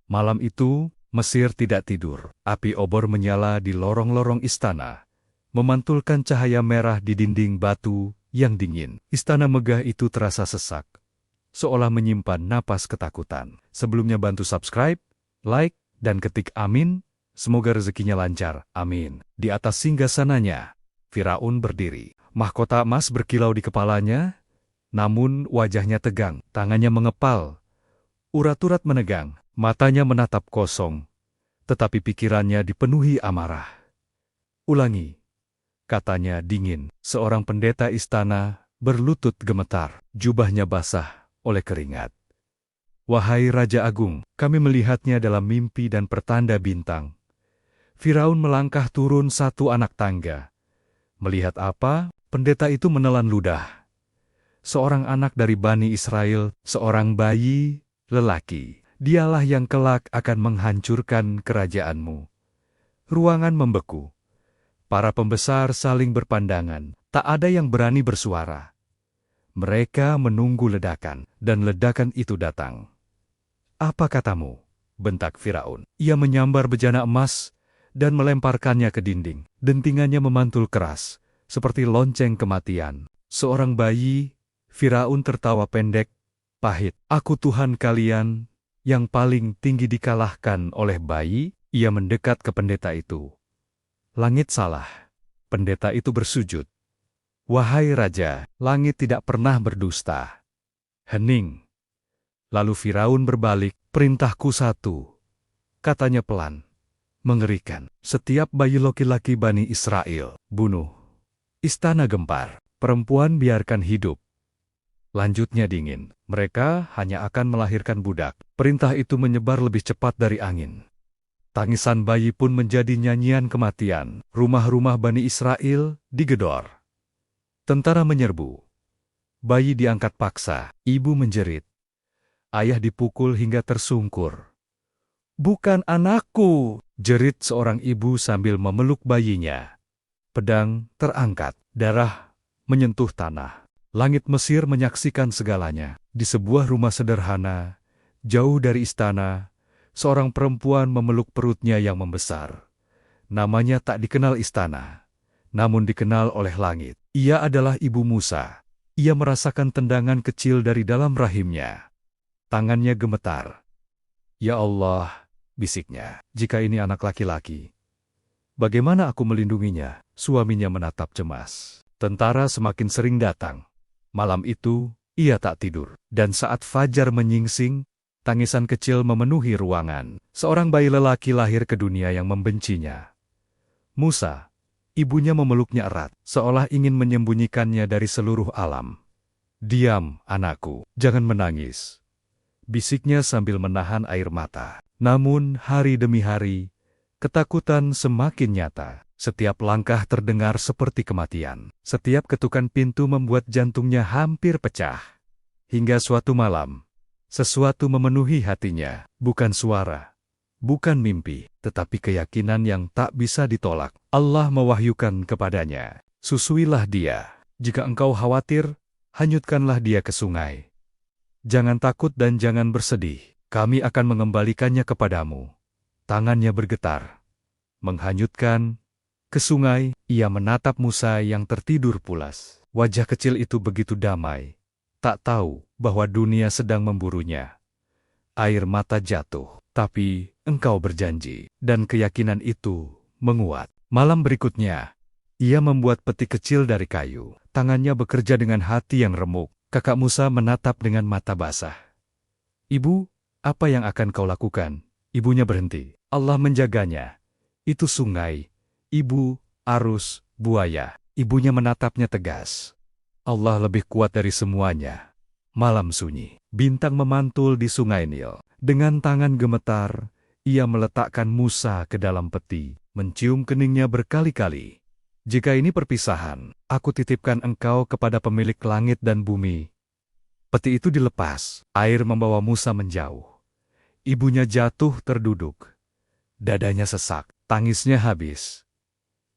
Malam itu, Mesir tidak tidur. Api obor menyala di lorong-lorong istana, memantulkan cahaya merah di dinding batu yang dingin. Istana megah itu terasa sesak, seolah menyimpan napas ketakutan. Sebelumnya bantu subscribe, like, dan ketik amin. Semoga rezekinya lancar, amin. Di atas singgasananya, Firaun berdiri. Mahkota emas berkilau di kepalanya, namun wajahnya tegang, tangannya mengepal. Urat-urat menegang, matanya menatap kosong, tetapi pikirannya dipenuhi amarah. Ulangi, katanya dingin. Seorang pendeta istana berlutut gemetar, jubahnya basah oleh keringat. Wahai Raja Agung, kami melihatnya dalam mimpi dan pertanda bintang. Firaun melangkah turun satu anak tangga. Melihat apa? Pendeta itu menelan ludah. Seorang anak dari Bani Israel, seorang bayi lelaki. Dialah yang kelak akan menghancurkan kerajaanmu. Ruangan membeku. Para pembesar saling berpandangan. Tak ada yang berani bersuara. Mereka menunggu ledakan, dan ledakan itu datang. Apa katamu? Bentak Firaun. Ia menyambar bejana emas dan melemparkannya ke dinding. Dentingannya memantul keras, seperti lonceng kematian. Seorang bayi, Firaun tertawa pendek, pahit. Aku Tuhan kalian, yang paling tinggi dikalahkan oleh bayi. Ia mendekat ke pendeta itu. Langit salah. Pendeta itu bersujud. Wahai Raja, langit tidak pernah berdusta. Hening. Lalu Firaun berbalik, perintahku satu. Katanya pelan, mengerikan. Setiap bayi laki-laki Bani Israel, bunuh. Istana gempar, perempuan biarkan hidup. Lanjutnya dingin, mereka hanya akan melahirkan budak. Perintah itu menyebar lebih cepat dari angin. Tangisan bayi pun menjadi nyanyian kematian. Rumah-rumah Bani Israel digedor. Tentara menyerbu. Bayi diangkat paksa, ibu menjerit. Ayah dipukul hingga tersungkur. Bukan anakku, jerit seorang ibu sambil memeluk bayinya. Pedang terangkat, darah menyentuh tanah. Langit Mesir menyaksikan segalanya. Di sebuah rumah sederhana, jauh dari istana, seorang perempuan memeluk perutnya yang membesar. Namanya tak dikenal istana, namun dikenal oleh langit. Ia adalah ibu Musa. Ia merasakan tendangan kecil dari dalam rahimnya. Tangannya gemetar. Ya Allah, bisiknya, jika ini anak laki-laki, bagaimana aku melindunginya? Suaminya menatap cemas. Tentara semakin sering datang. Malam itu, ia tak tidur. Dan saat fajar menyingsing, tangisan kecil memenuhi ruangan. Seorang bayi lelaki lahir ke dunia yang membencinya. Musa, ibunya memeluknya erat, seolah ingin menyembunyikannya dari seluruh alam. Diam, anakku, jangan menangis, bisiknya sambil menahan air mata. Namun, hari demi hari, ketakutan semakin nyata. Setiap langkah terdengar seperti kematian. Setiap ketukan pintu membuat jantungnya hampir pecah. Hingga suatu malam, sesuatu memenuhi hatinya. Bukan suara, bukan mimpi, tetapi keyakinan yang tak bisa ditolak. Allah mewahyukan kepadanya, susuilah dia. Jika engkau khawatir, hanyutkanlah dia ke sungai. Jangan takut dan jangan bersedih. Kami akan mengembalikannya kepadamu. Tangannya bergetar, menghanyutkan ke sungai. Ia menatap Musa yang tertidur pulas. Wajah kecil itu begitu damai, tak tahu bahwa dunia sedang memburunya. Air mata jatuh, tapi engkau berjanji, dan keyakinan itu menguat. Malam berikutnya, ia membuat peti kecil dari kayu. Tangannya bekerja dengan hati yang remuk. Kakak Musa menatap dengan mata basah. Ibu, apa yang akan kau lakukan? Ibunya berhenti. Allah menjaganya. Itu sungai. Ibu, arus, buaya. Ibunya menatapnya tegas. Allah lebih kuat dari semuanya. Malam sunyi. Bintang memantul di sungai Nil. Dengan tangan gemetar, ia meletakkan Musa ke dalam peti, mencium keningnya berkali-kali. Jika ini perpisahan, aku titipkan engkau kepada pemilik langit dan bumi. Peti itu dilepas. Air membawa Musa menjauh. Ibunya jatuh terduduk. Dadanya sesak. Tangisnya habis.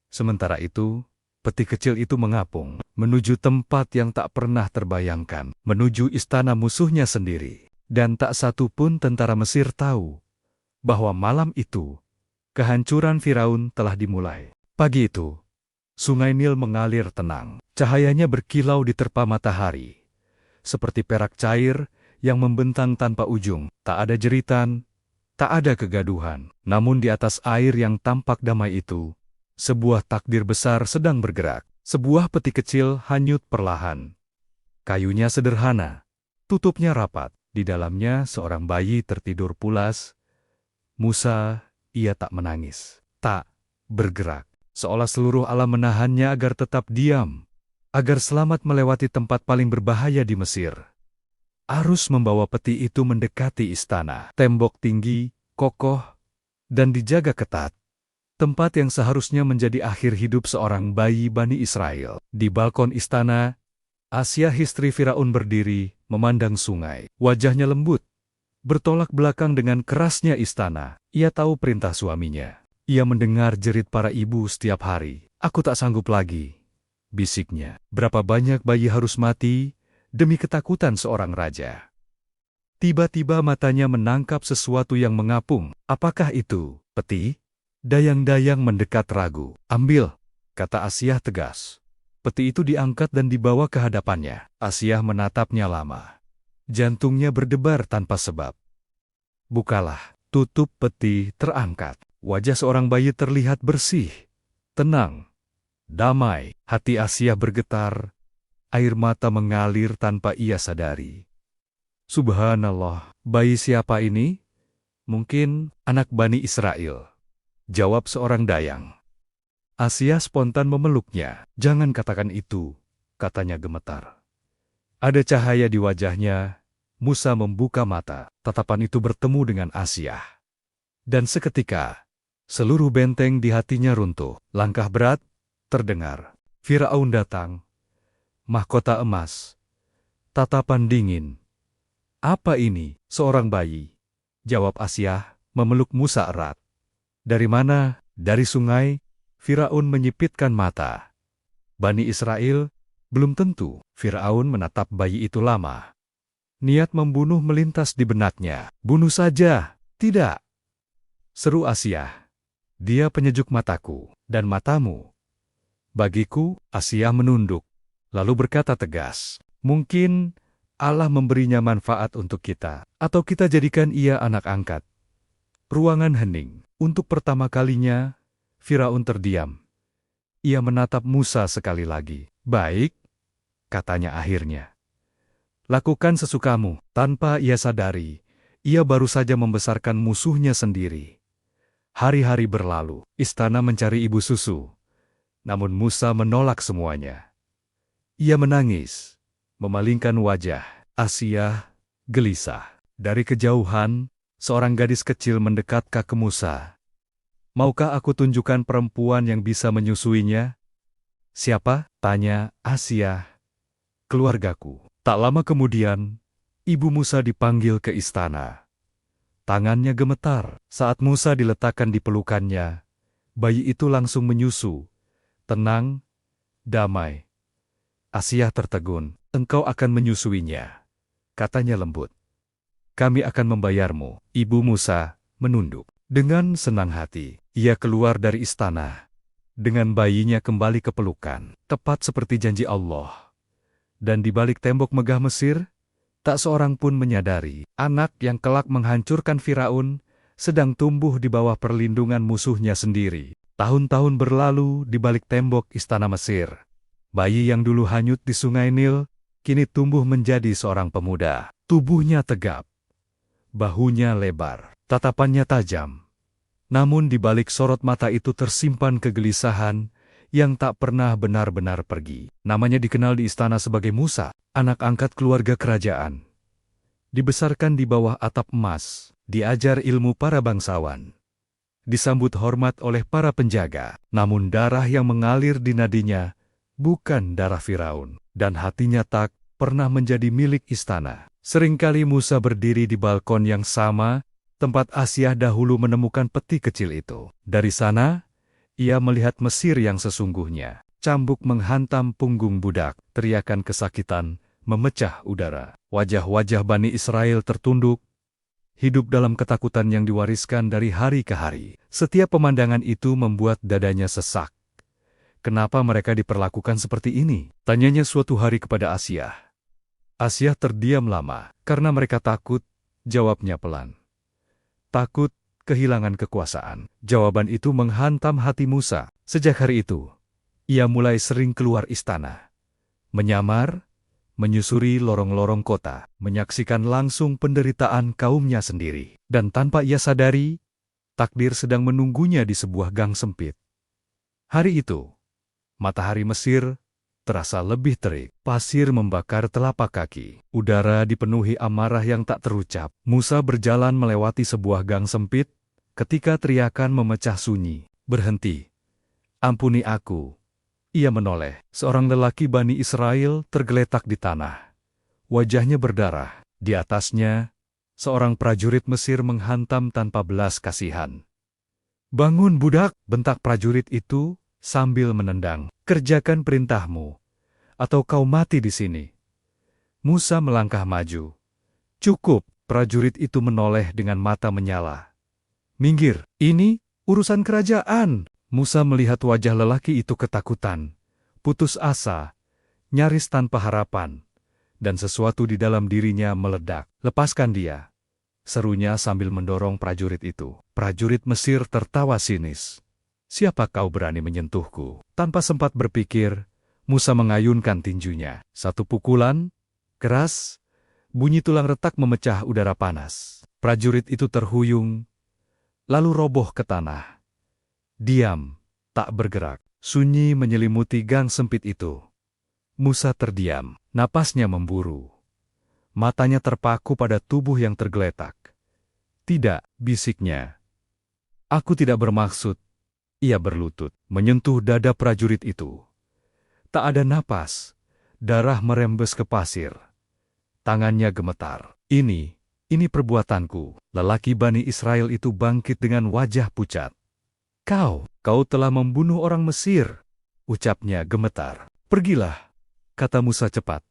Sementara itu, peti kecil itu mengapung, menuju tempat yang tak pernah terbayangkan, menuju istana musuhnya sendiri. Dan tak satu pun tentara Mesir tahu bahwa malam itu, kehancuran Firaun telah dimulai. Pagi itu, Sungai Nil mengalir tenang. Cahayanya berkilau diterpa matahari, seperti perak cair yang membentang tanpa ujung. Tak ada jeritan, tak ada kegaduhan. Namun di atas air yang tampak damai itu, sebuah takdir besar sedang bergerak. Sebuah peti kecil hanyut perlahan. Kayunya sederhana, tutupnya rapat. Di dalamnya seorang bayi tertidur pulas. Musa, ia tak menangis, tak bergerak. Seolah seluruh alam menahannya agar tetap diam, agar selamat melewati tempat paling berbahaya di Mesir. Arus membawa peti itu mendekati istana. Tembok tinggi, kokoh, dan dijaga ketat. Tempat yang seharusnya menjadi akhir hidup seorang bayi Bani Israel. Di balkon istana, Asyah istri Firaun berdiri, memandang sungai. Wajahnya lembut, bertolak belakang dengan kerasnya istana. Ia tahu perintah suaminya. Ia mendengar jerit para ibu setiap hari. "Aku tak sanggup lagi," bisiknya. "Berapa banyak bayi harus mati demi ketakutan seorang raja." Tiba-tiba matanya menangkap sesuatu yang mengapung. Apakah itu? Peti? Dayang-dayang mendekat ragu. "Ambil," kata Asyah tegas. Peti itu diangkat dan dibawa ke hadapannya. Asyah menatapnya lama. Jantungnya berdebar tanpa sebab. "Bukalah." Tutup peti terangkat. Wajah seorang bayi terlihat bersih, tenang, damai. Hati Asyah bergetar, air mata mengalir tanpa ia sadari. "Subhanallah, bayi siapa ini?" "Mungkin anak Bani Israel," jawab seorang dayang. Asyah spontan memeluknya. "Jangan katakan itu," katanya gemetar. Ada cahaya di wajahnya. Musa membuka mata. Tatapan itu bertemu dengan Asyah. Dan seketika, seluruh benteng di hatinya runtuh. Langkah berat terdengar. Firaun datang. Mahkota emas. Tatapan dingin. "Apa ini?" "Seorang bayi," jawab Asyah, memeluk Musa erat. "Dari mana?" "Dari sungai." Firaun menyipitkan mata. "Bani Israel?" "Belum tentu." Firaun menatap bayi itu lama. Niat membunuh melintas di benaknya. "Bunuh saja." "Tidak," seru Asyah. "Dia penyejuk mataku dan matamu." "Bagiku," Asyah menunduk, lalu berkata tegas, "Mungkin Allah memberinya manfaat untuk kita, atau kita jadikan ia anak angkat." Ruangan hening. Untuk pertama kalinya, Firaun terdiam. Ia menatap Musa sekali lagi. "Baik," katanya akhirnya. "Lakukan sesukamu." Tanpa ia sadari, ia baru saja membesarkan musuhnya sendiri. Hari-hari berlalu, istana mencari ibu susu. Namun Musa menolak semuanya. Ia menangis, memalingkan wajah. Asyah gelisah. Dari kejauhan, seorang gadis kecil mendekat ke Musa. "Maukah aku tunjukkan perempuan yang bisa menyusuinya?" "Siapa?" tanya Asyah. "Keluargaku." Tak lama kemudian, ibu Musa dipanggil ke istana. Tangannya gemetar. Saat Musa diletakkan di pelukannya, bayi itu langsung menyusu. Tenang, damai. Asyah tertegun. "Engkau akan menyusuinya," katanya lembut. "Kami akan membayarmu." Ibu Musa menunduk. Dengan senang hati, ia keluar dari istana. Dengan bayinya kembali ke pelukan, tepat seperti janji Allah. Dan di balik tembok megah Mesir, tak seorang pun menyadari anak yang kelak menghancurkan Firaun sedang tumbuh di bawah perlindungan musuhnya sendiri. Tahun-tahun berlalu di balik tembok istana Mesir. Bayi yang dulu hanyut di Sungai Nil, kini tumbuh menjadi seorang pemuda. Tubuhnya tegap, bahunya lebar, tatapannya tajam. Namun di balik sorot mata itu tersimpan kegelisahan yang tak pernah benar-benar pergi. Namanya dikenal di istana sebagai Musa, anak angkat keluarga kerajaan. Dibesarkan di bawah atap emas, diajar ilmu para bangsawan. Disambut hormat oleh para penjaga, namun darah yang mengalir di nadinya bukan darah Firaun, dan hatinya tak pernah menjadi milik istana. Seringkali Musa berdiri di balkon yang sama, tempat Asyah dahulu menemukan peti kecil itu. Dari sana, ia melihat Mesir yang sesungguhnya. Cambuk menghantam punggung budak, teriakan kesakitan memecah udara. Wajah-wajah Bani Israel tertunduk, hidup dalam ketakutan yang diwariskan dari hari ke hari. Setiap pemandangan itu membuat dadanya sesak. Kenapa mereka diperlakukan seperti ini? Tanyanya suatu hari kepada Asyah. Asyah terdiam lama, karena mereka takut, jawabnya pelan. Takut kehilangan kekuasaan. Jawaban itu menghantam hati Musa. Sejak hari itu, ia mulai sering keluar istana. Menyamar, menyusuri lorong-lorong kota, menyaksikan langsung penderitaan kaumnya sendiri. Dan tanpa ia sadari, takdir sedang menunggunya di sebuah gang sempit. Hari itu, matahari Mesir terasa lebih terik. Pasir membakar telapak kaki. Udara dipenuhi amarah yang tak terucap. Musa berjalan melewati sebuah gang sempit, ketika teriakan memecah sunyi. Berhenti. Ampuni aku. Ia menoleh. Seorang lelaki Bani Israel tergeletak di tanah. Wajahnya berdarah. Di atasnya, seorang prajurit Mesir menghantam tanpa belas kasihan. Bangun budak, bentak prajurit itu sambil menendang. Kerjakan perintahmu, atau kau mati di sini. Musa melangkah maju. Cukup, prajurit itu menoleh dengan mata menyala. Minggir, ini urusan kerajaan. Musa melihat wajah lelaki itu ketakutan, putus asa, nyaris tanpa harapan, dan sesuatu di dalam dirinya meledak. Lepaskan dia, serunya sambil mendorong prajurit itu. Prajurit Mesir tertawa sinis. Siapa kau berani menyentuhku? Tanpa sempat berpikir, Musa mengayunkan tinjunya. Satu pukulan, keras, bunyi tulang retak memecah udara panas. Prajurit itu terhuyung, lalu roboh ke tanah. Diam, tak bergerak. Sunyi menyelimuti gang sempit itu. Musa terdiam, napasnya memburu. Matanya terpaku pada tubuh yang tergeletak. Tidak, bisiknya. Aku tidak bermaksud. Ia berlutut, menyentuh dada prajurit itu. Tak ada napas, darah merembes ke pasir. Tangannya gemetar. Ini perbuatanku. Lelaki Bani Israel itu bangkit dengan wajah pucat. Kau telah membunuh orang Mesir, ucapnya gemetar. Pergilah, kata Musa cepat.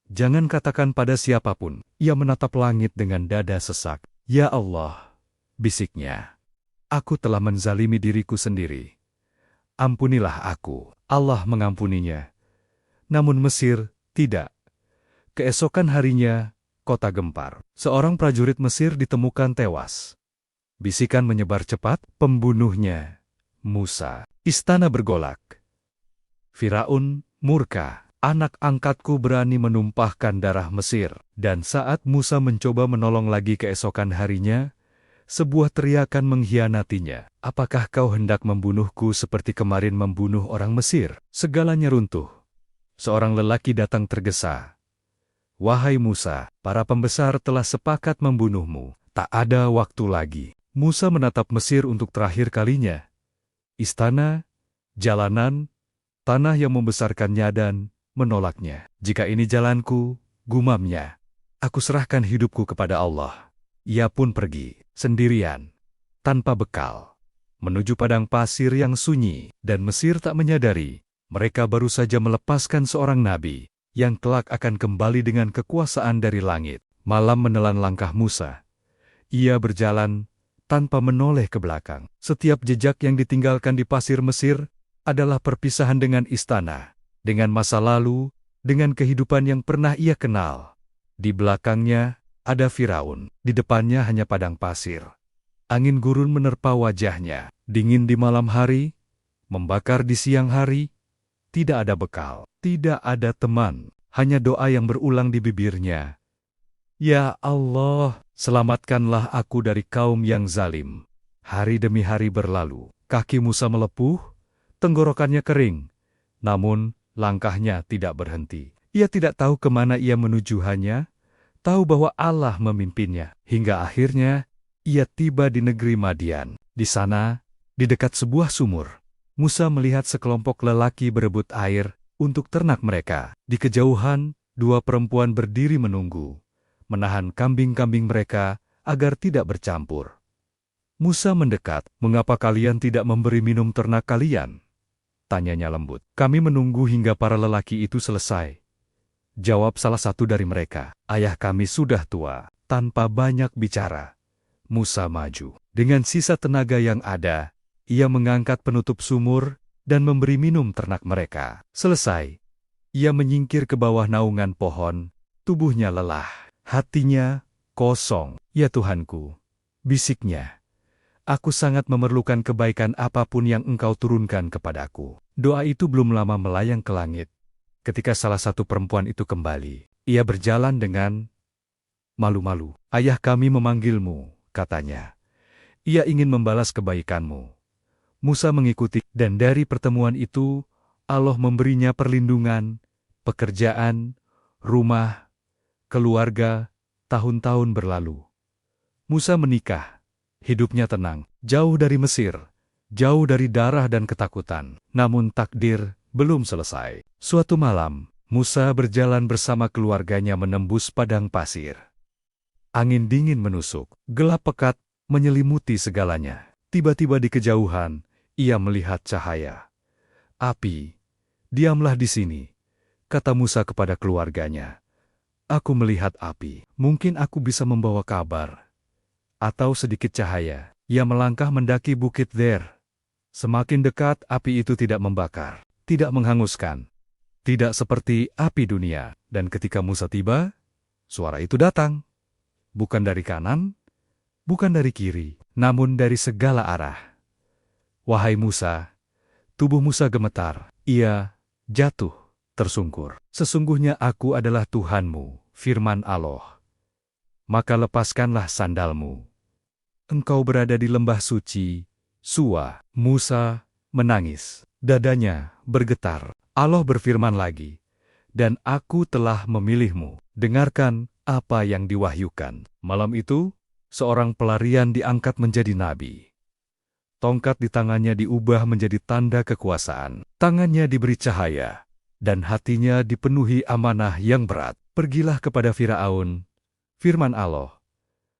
Jangan katakan pada siapapun. Ia menatap langit dengan dada sesak. Ya Allah, bisiknya. Aku telah menzalimi diriku sendiri. Ampunilah aku. Allah mengampuninya. Namun Mesir, tidak. Keesokan harinya, kota gempar. Seorang prajurit Mesir ditemukan tewas. Bisikan menyebar cepat, pembunuhnya, Musa. Istana bergolak. Firaun murka. Anak angkatku berani menumpahkan darah Mesir. Dan saat Musa mencoba menolong lagi keesokan harinya, sebuah teriakan mengkhianatinya. Apakah kau hendak membunuhku seperti kemarin membunuh orang Mesir? Segalanya runtuh. Seorang lelaki datang tergesa. Wahai Musa, para pembesar telah sepakat membunuhmu. Tak ada waktu lagi. Musa menatap Mesir untuk terakhir kalinya. Istana, jalanan, tanah yang membesarkannya dan menolaknya. Jika ini jalanku, gumamnya, aku serahkan hidupku kepada Allah. Ia pun pergi, sendirian, tanpa bekal, menuju padang pasir yang sunyi, dan Mesir tak menyadari, mereka baru saja melepaskan seorang nabi, yang kelak akan kembali dengan kekuasaan dari langit. Malam menelan langkah Musa. Ia berjalan, tanpa menoleh ke belakang. Setiap jejak yang ditinggalkan di pasir Mesir, adalah perpisahan dengan istana, dengan masa lalu, dengan kehidupan yang pernah ia kenal. Di belakangnya, ada Firaun, di depannya hanya padang pasir. Angin gurun menerpa wajahnya, dingin di malam hari, membakar di siang hari. Tidak ada bekal, tidak ada teman, hanya doa yang berulang di bibirnya. Ya Allah, selamatkanlah aku dari kaum yang zalim. Hari demi hari berlalu, kaki Musa melepuh, tenggorokannya kering. Namun, langkahnya tidak berhenti. Ia tidak tahu kemana ia menuju, hanya tahu bahwa Allah memimpinnya. Hingga akhirnya, ia tiba di negeri Madian. Di sana, di dekat sebuah sumur, Musa melihat sekelompok lelaki berebut air untuk ternak mereka. Di kejauhan, dua perempuan berdiri menunggu, menahan kambing-kambing mereka agar tidak bercampur. Musa mendekat. Mengapa kalian tidak memberi minum ternak kalian? Tanyanya lembut. Kami menunggu hingga para lelaki itu selesai. Jawab salah satu dari mereka. Ayah kami sudah tua, tanpa banyak bicara. Musa maju. Dengan sisa tenaga yang ada, ia mengangkat penutup sumur dan memberi minum ternak mereka. Selesai, ia menyingkir ke bawah naungan pohon, tubuhnya lelah, hatinya kosong. "Ya Tuhanku," bisiknya, "aku sangat memerlukan kebaikan apapun yang Engkau turunkan kepadaku." Doa itu belum lama melayang ke langit, ketika salah satu perempuan itu kembali. Ia berjalan dengan malu-malu. "Ayah kami memanggilmu," katanya. "Ia ingin membalas kebaikanmu." Musa mengikuti, dan dari pertemuan itu, Allah memberinya perlindungan, pekerjaan, rumah, keluarga. Tahun-tahun berlalu. Musa menikah. Hidupnya tenang, jauh dari Mesir, jauh dari darah dan ketakutan. Namun takdir belum selesai. Suatu malam, Musa berjalan bersama keluarganya menembus padang pasir. Angin dingin menusuk, gelap pekat menyelimuti segalanya. Tiba-tiba di kejauhan, ia melihat cahaya. "Api, diamlah di sini," kata Musa kepada keluarganya. "Aku melihat api, mungkin aku bisa membawa kabar atau sedikit cahaya." Ia melangkah mendaki bukit Der. Semakin dekat, api itu tidak membakar, tidak menghanguskan, tidak seperti api dunia. Dan ketika Musa tiba, suara itu datang. Bukan dari kanan, bukan dari kiri, namun dari segala arah. "Wahai Musa," tubuh Musa gemetar. Ia jatuh, tersungkur. "Sesungguhnya aku adalah Tuhanmu," firman Allah. "Maka lepaskanlah sandalmu. Engkau berada di lembah suci, Sua." Musa menangis. Dadanya bergetar. Allah berfirman lagi, "Dan aku telah memilihmu." Dengarkan apa yang diwahyukan. Malam itu, seorang pelarian diangkat menjadi nabi. Tongkat di tangannya diubah menjadi tanda kekuasaan. Tangannya diberi cahaya, dan hatinya dipenuhi amanah yang berat. "Pergilah kepada Firaun," firman Allah.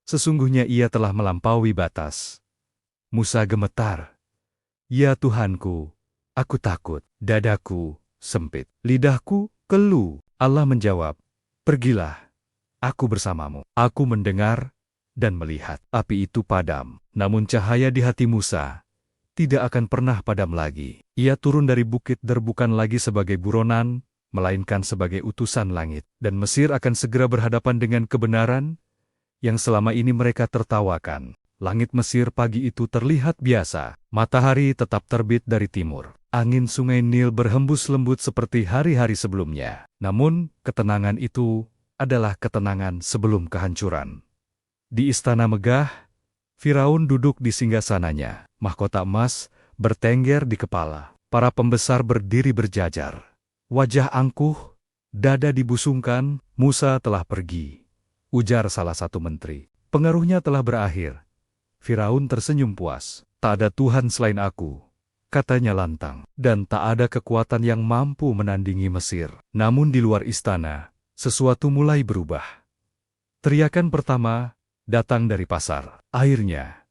"Sesungguhnya ia telah melampaui batas." Musa gemetar. "Ya Tuhanku, aku takut." Dadaku sempit, lidahku keluh. Allah menjawab, "Pergilah, aku bersamamu." Aku mendengar dan melihat. Api itu padam, namun cahaya di hati Musa tidak akan pernah padam lagi. Ia turun dari bukit Der bukan lagi sebagai buronan, melainkan sebagai utusan langit. Dan Mesir akan segera berhadapan dengan kebenaran yang selama ini mereka tertawakan. Langit Mesir pagi itu terlihat biasa. Matahari tetap terbit dari timur. Angin sungai Nil berhembus lembut seperti hari-hari sebelumnya. Namun, ketenangan itu adalah ketenangan sebelum kehancuran. Di istana megah, Firaun duduk di singgasananya. Mahkota emas bertengger di kepala. Para pembesar berdiri berjajar. Wajah angkuh, dada dibusungkan. "Musa telah pergi," ujar salah satu menteri. "Pengaruhnya telah berakhir." Firaun tersenyum puas. "Tak ada Tuhan selain aku," katanya lantang. "Dan tak ada kekuatan yang mampu menandingi Mesir." Namun di luar istana, sesuatu mulai berubah. Teriakan pertama datang dari pasar. Airnya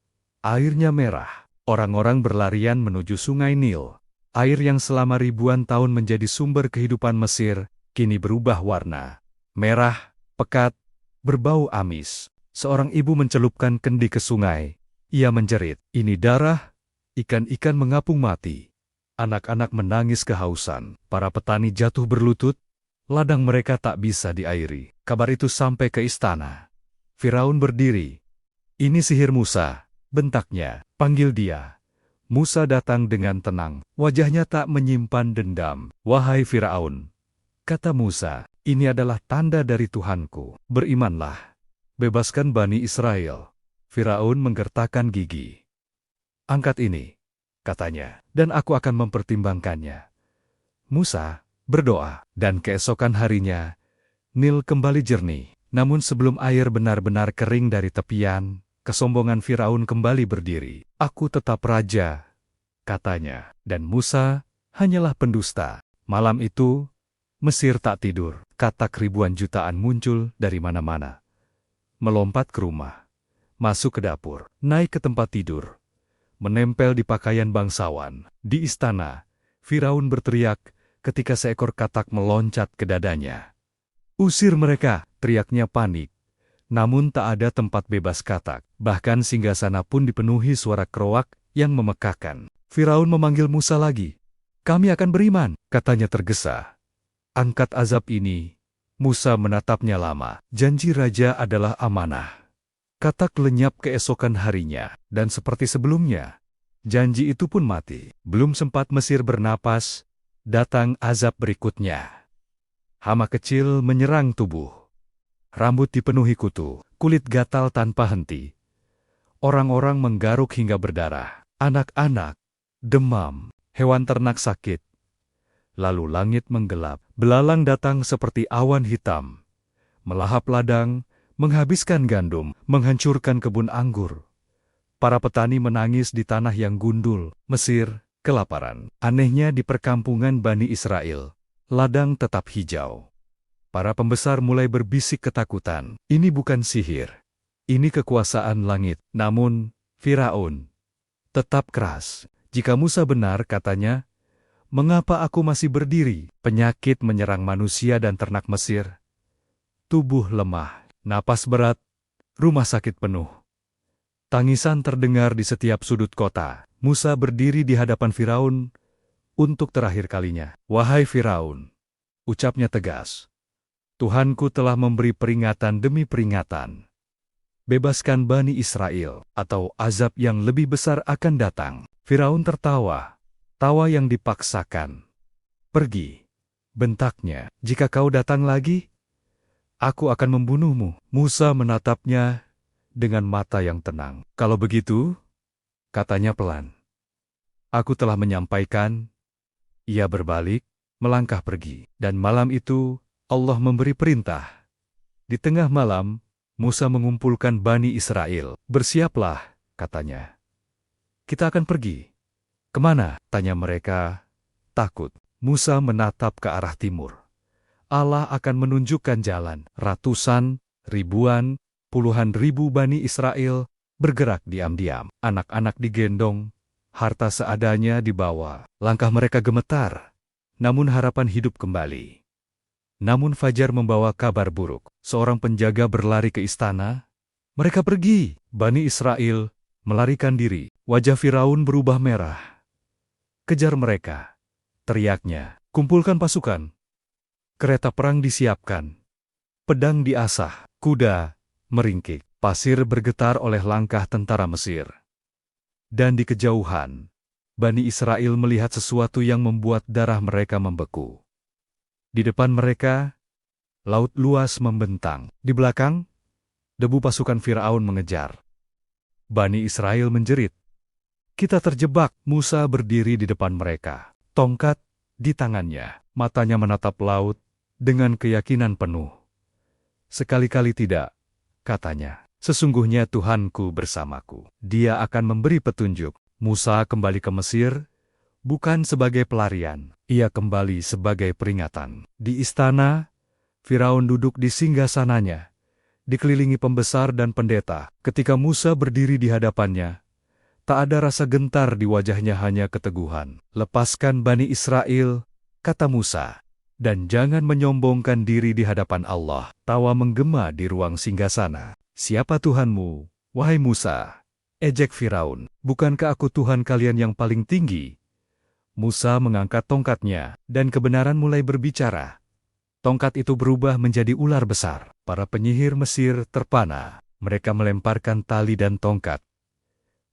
merah. Orang-orang berlarian menuju sungai Nil. Air yang selama ribuan tahun menjadi sumber kehidupan Mesir, kini berubah warna. Merah, pekat, berbau amis. Seorang ibu mencelupkan kendi ke sungai. Ia menjerit, "Ini darah." Ikan-ikan mengapung mati. Anak-anak menangis kehausan. Para petani jatuh berlutut. Ladang mereka tak bisa diairi. Kabar itu sampai ke istana. Firaun berdiri. "Ini sihir Musa," bentaknya. "Panggil dia." Musa datang dengan tenang. Wajahnya tak menyimpan dendam. "Wahai Firaun," kata Musa, "ini adalah tanda dari Tuhanku. Berimanlah. Bebaskan Bani Israel." Firaun menggertakkan gigi. "Angkat ini," katanya, "dan aku akan mempertimbangkannya." Musa berdoa, dan keesokan harinya, Nil kembali jernih. Namun sebelum air benar-benar kering dari tepian, kesombongan Firaun kembali berdiri. "Aku tetap raja," katanya, dan Musa hanyalah pendusta. Malam itu, Mesir tak tidur. Katak ribuan jutaan muncul dari mana-mana. Melompat ke rumah, masuk ke dapur, naik ke tempat tidur, menempel di pakaian bangsawan. Di istana, Firaun berteriak ketika seekor katak meloncat ke dadanya. "Usir mereka!" teriaknya panik. namun tak ada tempat bebas katak. Bahkan singgasana pun dipenuhi suara kerowak yang memekakkan. Firaun memanggil Musa lagi. "Kami akan beriman," katanya tergesa. "Angkat azab ini." Musa menatapnya lama. Janji raja adalah amanah. Katak lenyap keesokan harinya, dan seperti sebelumnya, janji itu pun mati. Belum sempat Mesir bernapas, datang azab berikutnya. Hama kecil menyerang tubuh. Rambut dipenuhi kutu, kulit gatal tanpa henti. Orang-orang menggaruk hingga berdarah. Anak-anak demam, hewan ternak sakit. Lalu langit menggelap, belalang datang seperti awan hitam, melahap ladang, menghabiskan gandum, menghancurkan kebun anggur. Para petani menangis di tanah yang gundul. Mesir kelaparan. Anehnya di perkampungan Bani Israel, ladang tetap hijau. Para pembesar mulai berbisik ketakutan. Ini bukan sihir. Ini kekuasaan langit. Namun, Firaun tetap keras. Jika Musa benar, katanya, "Mengapa aku masih berdiri?" Penyakit menyerang manusia dan ternak Mesir. Tubuh lemah, napas berat, rumah sakit penuh. Tangisan terdengar di setiap sudut kota. Musa berdiri di hadapan Firaun untuk terakhir kalinya. "Wahai Firaun," ucapnya tegas, "Tuhanku telah memberi peringatan demi peringatan. Bebaskan Bani Israel, atau azab yang lebih besar akan datang." Firaun tertawa, tawa yang dipaksakan. "Pergi," bentaknya, "jika kau datang lagi, aku akan membunuhmu." Musa menatapnya dengan mata yang tenang. "Kalau begitu," katanya pelan, "aku telah menyampaikan." Ia berbalik, melangkah pergi. Dan malam itu, Allah memberi perintah. Di tengah malam, Musa mengumpulkan Bani Israel. "Bersiaplah," katanya. "Kita akan pergi." "Kemana?" tanya mereka, takut. Musa menatap ke arah timur. Allah akan menunjukkan jalan. Ratusan, ribuan, puluhan ribu Bani Israel bergerak diam-diam. Anak-anak digendong, harta seadanya dibawa. Langkah mereka gemetar, namun harapan hidup kembali. Namun fajar membawa kabar buruk. Seorang penjaga berlari ke istana. Mereka pergi. Bani Israel melarikan diri. Wajah Firaun berubah merah. "Kejar mereka," teriaknya. "Kumpulkan pasukan." Kereta perang disiapkan. Pedang diasah. Kuda meringkik. Pasir bergetar oleh langkah tentara Mesir. Dan di kejauhan, Bani Israel melihat sesuatu yang membuat darah mereka membeku. Di depan mereka, laut luas membentang. Di belakang, debu pasukan Firaun mengejar. Bani Israel menjerit. "Kita terjebak." Musa berdiri di depan mereka, tongkat di tangannya. Matanya menatap laut dengan keyakinan penuh. "Sekali-kali tidak," katanya. "Sesungguhnya Tuhanku bersamaku. Dia akan memberi petunjuk." Musa kembali ke Mesir, bukan sebagai pelarian. Ia kembali sebagai peringatan. Di istana, Firaun duduk di singgasananya, dikelilingi pembesar dan pendeta. Ketika Musa berdiri di hadapannya, tak ada rasa gentar di wajahnya, hanya keteguhan. "Lepaskan Bani Israel," kata Musa, "dan jangan menyombongkan diri di hadapan Allah." Tawa menggema di ruang singgasana. "Siapa Tuhanmu, wahai Musa?" ejek Firaun. "Bukankah aku Tuhan kalian yang paling tinggi?" Musa mengangkat tongkatnya, dan kebenaran mulai berbicara. Tongkat itu berubah menjadi ular besar. Para penyihir Mesir terpana. Mereka melemparkan tali dan tongkat.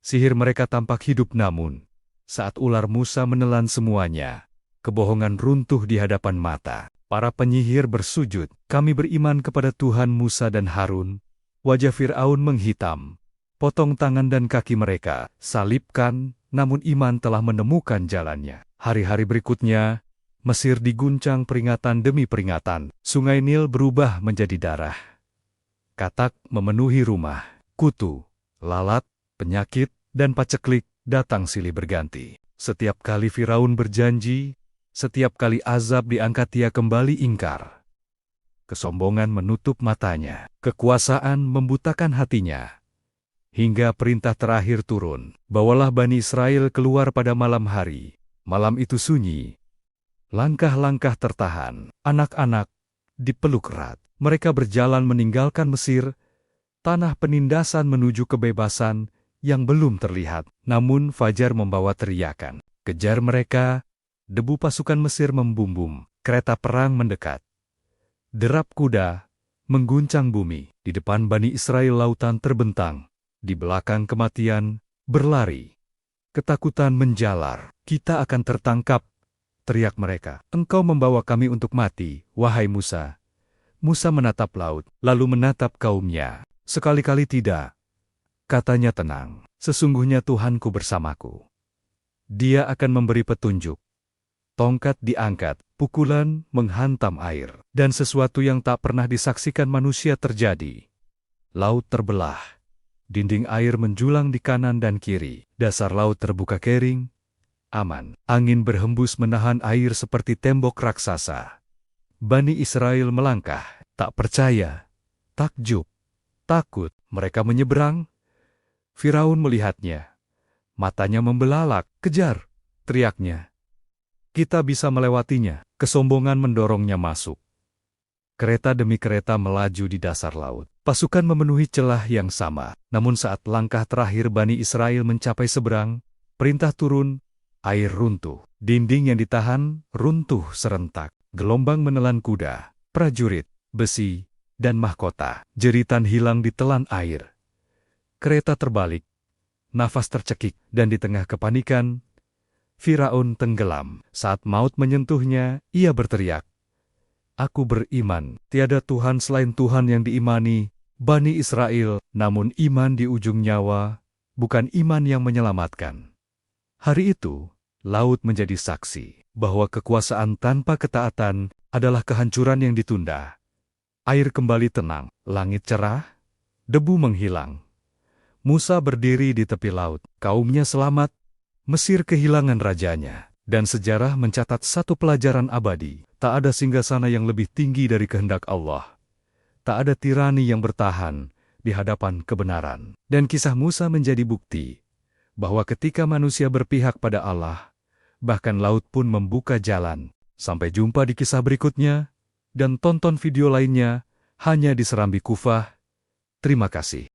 Sihir mereka tampak hidup, namun saat ular Musa menelan semuanya, kebohongan runtuh di hadapan mata. Para penyihir bersujud. "Kami beriman kepada Tuhan Musa dan Harun." Wajah Firaun menghitam. "Potong tangan dan kaki mereka, salibkan." Namun iman telah menemukan jalannya. Hari-hari berikutnya, Mesir diguncang peringatan demi peringatan. Sungai Nil berubah menjadi darah. Katak memenuhi rumah. Kutu, lalat, penyakit, dan paceklik datang silih berganti. Setiap kali Firaun berjanji, setiap kali azab diangkat, ia kembali ingkar. Kesombongan menutup matanya. Kekuasaan membutakan hatinya. Hingga perintah terakhir turun, "Bawalah Bani Israel keluar pada malam hari." Malam itu sunyi. Langkah-langkah tertahan. Anak-anak dipeluk erat. Mereka berjalan meninggalkan Mesir tanah penindasan menuju kebebasan yang belum terlihat. Namun Fajar membawa teriakan. Kejar mereka, debu pasukan Mesir membumbung, kereta perang mendekat. Derap kuda mengguncang bumi. Di depan Bani Israel lautan terbentang. Di belakang kematian berlari. Ketakutan menjalar. Kita akan tertangkap, teriak mereka. Engkau membawa kami untuk mati, wahai Musa. Musa menatap laut, lalu menatap kaumnya. Sekali-kali tidak, katanya tenang. Sesungguhnya Tuhanku bersamaku. Dia akan memberi petunjuk. Tongkat diangkat, pukulan menghantam air, dan sesuatu yang tak pernah disaksikan manusia terjadi. Laut terbelah. Dinding air menjulang di kanan dan kiri. Dasar laut terbuka kering, aman. Angin berhembus menahan air seperti tembok raksasa. Bani Israel melangkah, tak percaya, takjub, takut. Mereka menyeberang. Firaun melihatnya. Matanya membelalak. Kejar, teriaknya. Kita bisa melewatinya. Kesombongan mendorongnya masuk. Kereta demi kereta melaju di dasar laut. Pasukan memenuhi celah yang sama. Namun saat langkah terakhir Bani Israel mencapai seberang, perintah turun, air runtuh. Dinding yang ditahan runtuh serentak. Gelombang menelan kuda, prajurit, besi, dan mahkota. Jeritan hilang ditelan air. Kereta terbalik. Nafas tercekik, dan di tengah kepanikan, Firaun tenggelam. Saat maut menyentuhnya, ia berteriak, "Aku beriman, tiada Tuhan selain Tuhan yang diimani Bani Israel, namun iman di ujung nyawa, bukan iman yang menyelamatkan." Hari itu, laut menjadi saksi bahwa kekuasaan tanpa ketaatan adalah kehancuran yang ditunda. Air kembali tenang, langit cerah, debu menghilang. Musa berdiri di tepi laut, kaumnya selamat, Mesir kehilangan rajanya, dan sejarah mencatat satu pelajaran abadi. Tak ada singgasana yang lebih tinggi dari kehendak Allah. Tak ada tirani yang bertahan di hadapan kebenaran. Dan kisah Musa menjadi bukti bahwa ketika manusia berpihak pada Allah, bahkan laut pun membuka jalan. Sampai jumpa di kisah berikutnya, dan tonton video lainnya hanya di Serambi Kufah. Terima kasih.